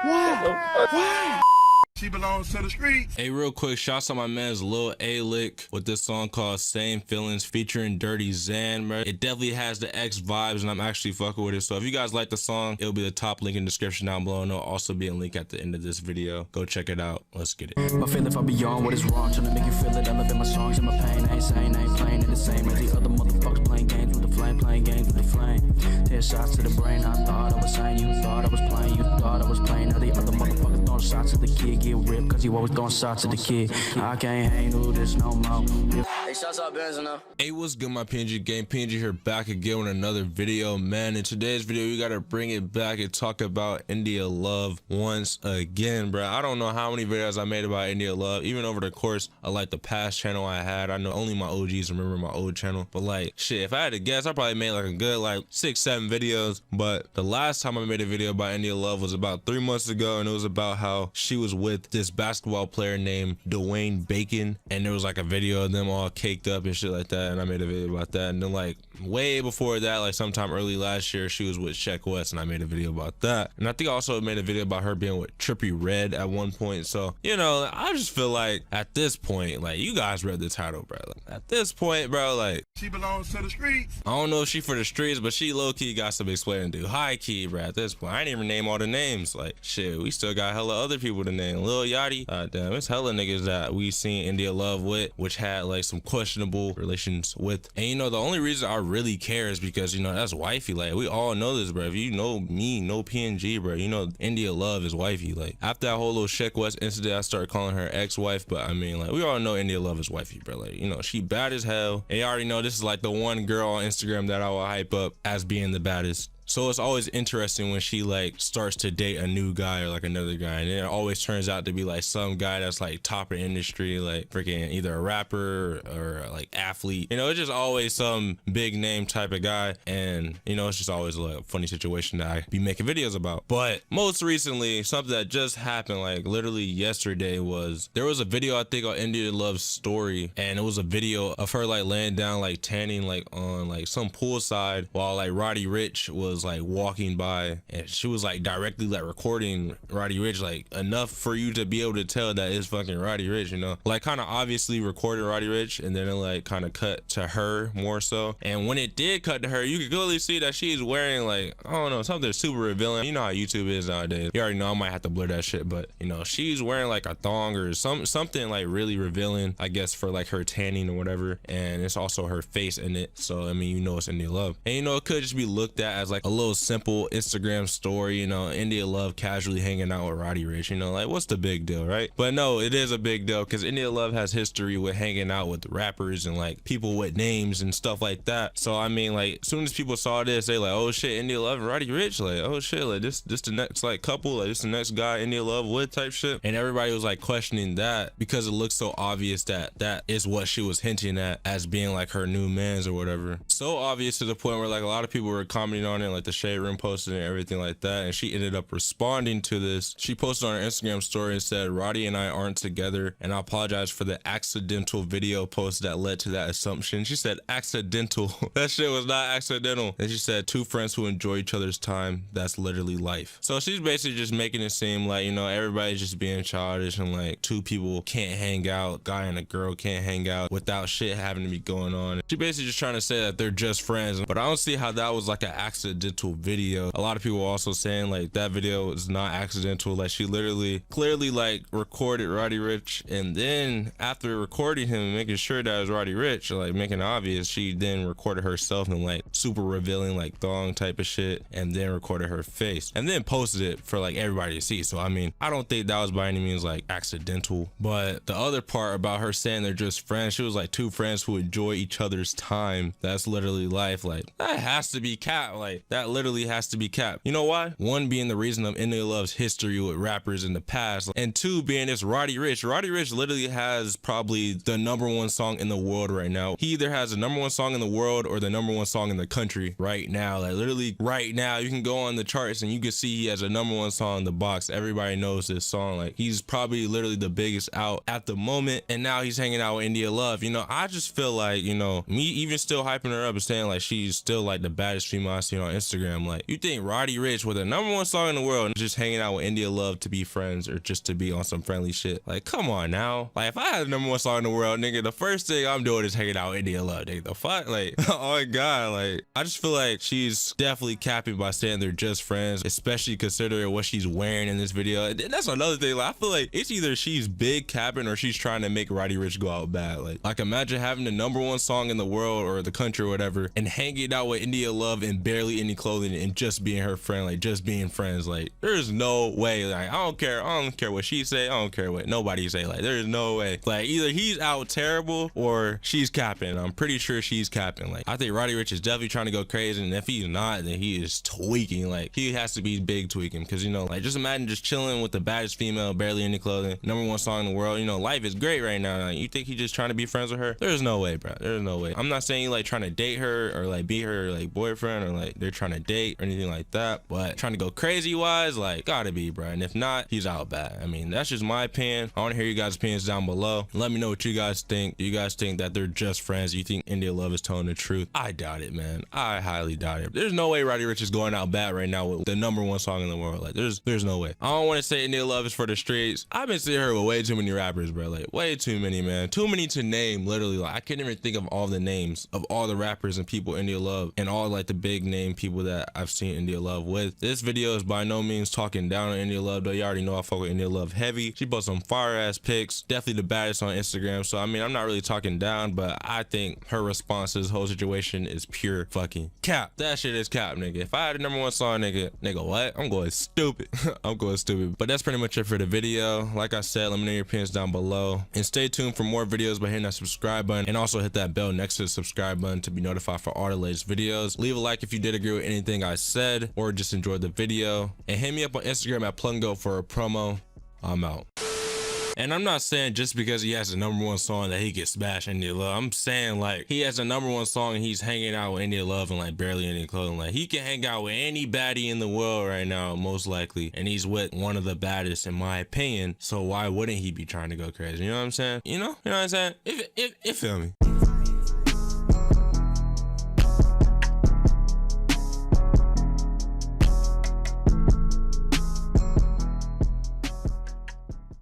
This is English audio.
Why? She belongs to the streets. Hey, real quick, shouts out my man's Lil A-Lick with this song called Same Feelings featuring Dirty Zan, bro. It definitely has the X vibes, and I'm actually fucking with it. So if you guys like the song, it'll be the top link in the description down below, and it'll also be a link at the end of this video. Go check it out. Let's get it. I feel if I beyond what is wrong, trying to make you feel it. Elevate my songs and my pain. I ain't saying I ain't playing it the same as the other motherfuckers playing games with the flame, playing games with the flame. 10 shots to the brain. I thought I was saying, you thought I was playing, you thought I was playing. Now the other motherfuckers throwing shots at the kid, get ripped, cause you always throwing shots at the kid. I can't hang with this no more. Hey, shouts out Benz now. Hey, what's good, my PNG gang? PNG here, back again with another video, man. In today's video, we gotta bring it back and talk about India Love once again, bro. I don't know how many videos I made about India Love, even over the course of like the past channel I had. I know only my OGs remember my old channel, but like shit, if I had to guess, I probably made like a good like 6-7 videos. But the last time I made a video about India Love was about 3 months ago, and it was about how she was with this basketball player named Dwayne Bacon, and there was like a video of them all caked up and shit like that, and I made a video about that. And then like way before that, like sometime early last year, she was with Sheck West, and I made a video about that. And I think I also made a video about her being with Trippie Redd at one point. So, you know, I just feel like at this point, like, you guys read the title, bro. Like, at this point, bro, like, She belongs to the streets. I don't know if she for the streets, but she low-key got some explaining to do. High-key, bro, at this point. I didn't even name all the names. Like, shit, we still got hella other people to name. Lil Yachty, damn, it's hella niggas that we seen India Love with, which had like some questionable relations with. And you know, the only reason I really care is because, you know, that's wifey. Like, we all know this, bro. If you know me, know PNG, bro, you know India Love is wifey. Like, after that whole little Sheck West incident, I started calling her ex-wife, but I mean, like, we all know India Love is wifey, bro. Like, you know, she bad as hell. And you already know this is like the one girl on Instagram that I will hype up as being the baddest. So it's always interesting when she like starts to date a new guy or like another guy, and it always turns out to be like some guy that's like top of industry, like freaking either a rapper or like athlete. You know, it's just always some big name type of guy, and you know, it's just always like a funny situation that I be making videos about. But most recently, something that just happened like literally yesterday was there was a video I think on India Love's story, and it was a video of her like laying down like tanning like on like some poolside while like Roddy Ricch was like walking by, and she was like directly like recording Roddy Ricch, like enough for you to be able to tell that it's fucking Roddy Ricch, you know, like kind of obviously recorded Roddy Ricch, and then it like kind of cut to her more so. And when it did cut to her, you could clearly see that she's wearing like, I don't know, something super revealing. You know how YouTube is nowadays. You already know I might have to blur that shit, but you know, she's wearing like a thong or something like really revealing, I guess, for like her tanning or whatever. And it's also her face in it, so I mean, you know, it's India Love. And you know, it could just be looked at as like a little simple Instagram story, you know, India Love casually hanging out with Roddy Ricch, you know, like what's the big deal, right? But no, it is a big deal, because India Love has history with hanging out with rappers and like people with names and stuff like that. So I mean, like, as soon as people saw this, they like, oh shit, India Love and Roddy Ricch, like, oh shit, like this the next like couple, like this the next guy India Love with type shit. And everybody was like questioning that because it looks so obvious that that is what she was hinting at as being like her new mans or whatever. So obvious to the point where like a lot of people were commenting on it, like the Shade Room posted and everything like that, and she ended up responding to this. She posted on her Instagram story and said, Roddy and I aren't together, and I apologize for the accidental video post that led to that assumption. She said accidental. That shit was not accidental. And she said, two friends who enjoy each other's time, that's literally life. So she's basically just making it seem like, you know, everybody's just being childish, and like two people can't hang out, guy and a girl can't hang out without shit having to be going on. She basically just trying to say that they're just friends, but I don't see how that was like an accidental video. A lot of people were also saying like that video is not accidental, like she literally clearly like recorded Roddy Ricch, and then after recording him and making sure that it was Roddy Ricch, like making it obvious, she then recorded herself in like super revealing like thong type of shit, and then recorded her face and then posted it for like everybody to see. So I mean, I don't think that was by any means like accidental. But the other part about her saying they're just friends, she was like two friends who enjoy each other's time, that's literally life, like that has to be cap. Like that literally has to be cap. You know why? One being the reason of India Love's history with rappers in the past, and two being it's Roddy Ricch. Roddy Ricch literally has probably the #1 song in the world right now. He either has the #1 song in the world or the #1 song in the country right now. Like literally right now, you can go on the charts and you can see he has a #1 song in the box. Everybody knows this song. Like he's probably literally the biggest out at the moment, and now he's hanging out with India Love. You know, I just feel like, you know, me even still hyping her up and saying like she's still like the baddest female I see on Instagram. Instagram. Like, you think Roddy Ricch with the #1 song in the world just hanging out with India Love to be friends or just to be on some friendly shit? Like, come on now. Like, if I had the #1 song in the world, nigga, the first thing I'm doing is hanging out with India Love, nigga. The fuck? Like, oh my God. Like, I just feel like she's definitely capping by saying they're just friends, especially considering what she's wearing in this video. And that's another thing. Like, I feel like it's either she's big capping or she's trying to make Roddy Ricch go out bad. Like imagine having the #1 song in the world or the country or whatever and hanging out with India Love in barely any clothing and just being her friend, like just being friends. Like, there's no way. Like, I don't care what she say. I don't care what nobody say. Like, there's no way. Like, either he's out terrible or she's capping. I'm pretty sure she's capping. Like, I think Roddy Ricch is definitely trying to go crazy, and if he's not, then he is tweaking. Like, he has to be big tweaking, because, you know, like, just imagine just chilling with the baddest female, barely any clothing, #1 song in the world. You know, life is great right now. Like, you think he's just trying to be friends with her? There's no way, bro. There's no way. I'm not saying you like trying to date her or like be her like boyfriend or like they're trying to date or anything like that, but trying to go crazy wise, like, gotta be, bro. And if not, he's out bad. I mean, that's just my opinion. I want to hear you guys' opinions down below. Let me know what you guys think. Do you guys think that they're just friends? Do you think India Love is telling the truth? I doubt it, man. I highly doubt it. There's no way Roddy Ricch is going out bad right now with the #1 song in the world. Like, there's no way. I don't want to say India Love is for the streets. I've been seeing her with way too many rappers, bro. Like, way too many, man. Too many to name, literally. Like, I can't even think of all the names of all the rappers and people India Love and all like the big name people that I've seen India Love with. This video is by no means talking down on India Love, though. You already know I fuck with India Love heavy. She posted some fire ass pics, definitely the baddest on Instagram. So I mean, I'm not really talking down, but I think her response to this whole situation is pure fucking cap. That shit is cap, nigga. If I had a #1 song, nigga, what? I'm going stupid. I'm going stupid. But that's pretty much it for the video. Like I said, let me know your opinions down below, and stay tuned for more videos by hitting that subscribe button, and also hit that bell next to the subscribe button to be notified for all the latest videos. Leave a like if you did agree with anything I said or just enjoyed the video, and hit me up on Instagram at Plungo for a promo. I'm out. And I'm not saying just because he has a #1 song that he gets smashed India Love. I'm saying, like, he has a #1 song and he's hanging out with India Love and like barely any clothing. Like, he can hang out with any baddie in the world right now, most likely, and he's with one of the baddest in my opinion. So why wouldn't he be trying to go crazy? You know what I'm saying? You know what I'm saying? If feel me.